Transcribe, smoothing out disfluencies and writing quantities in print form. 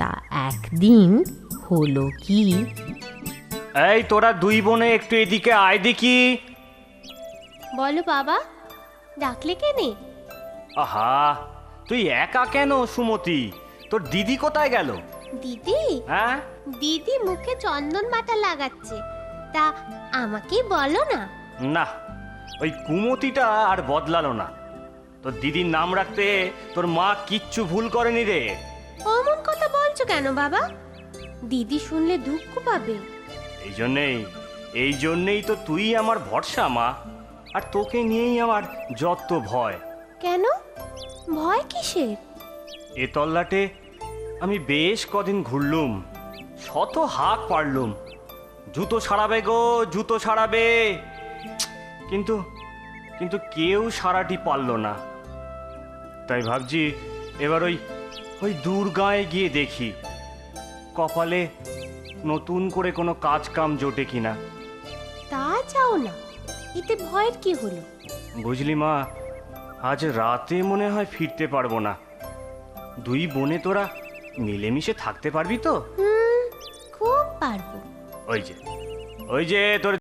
তা একদিন হলো কি, এই তোরা দুই বোনে একটু এদিকে আয় দেখি। বলো বাবা, ডাকলে কেনে? আহা, তুই একা কেন সুমতি? তোর দিদি কোথায় গেল? দিদি? হ্যাঁ, দিদি মুখে চন্দন বাটা লাগাচ্ছে, তা আমাকে বলো না। না, ওই কুমতিটা আর বদলালো না। তোর দিদির নাম রাখতে তোর মা কিচ্ছু ভুল করেনি রে। অমন কথা বলছো কেন বাবা? দিদি শুনলে দুঃখ পাবে। এই জন্যেই তো তুই আমার ভরসা মা, আর তোকে নিয়েই আমার যত ভয়। কেন? ভয় কিসের? এ তল্লাটে আমি বেশ কদিন ঘুরলুম, শত হাঁক পারলুম, জুতো ছাড়াবে গো, জুতো ছাড়াবে, কিন্তু কিন্তু কেউ সারাটি পারল না। তাই ভাবছি এবার ওই দূর গাঁয়ে গিয়ে দেখি কপালে নতুন করে কোনো কাজ কাম জোটে কিনা। তা চাও না, এতে ভয়ের কি হলো? বুঝলি মা, আজ রাতে মনে হয় ফিরতে পারবো না। দুই বোনে তোরা মিলেমিশে থাকতে পারবি তো? খুব পারবো। ওই যে তোর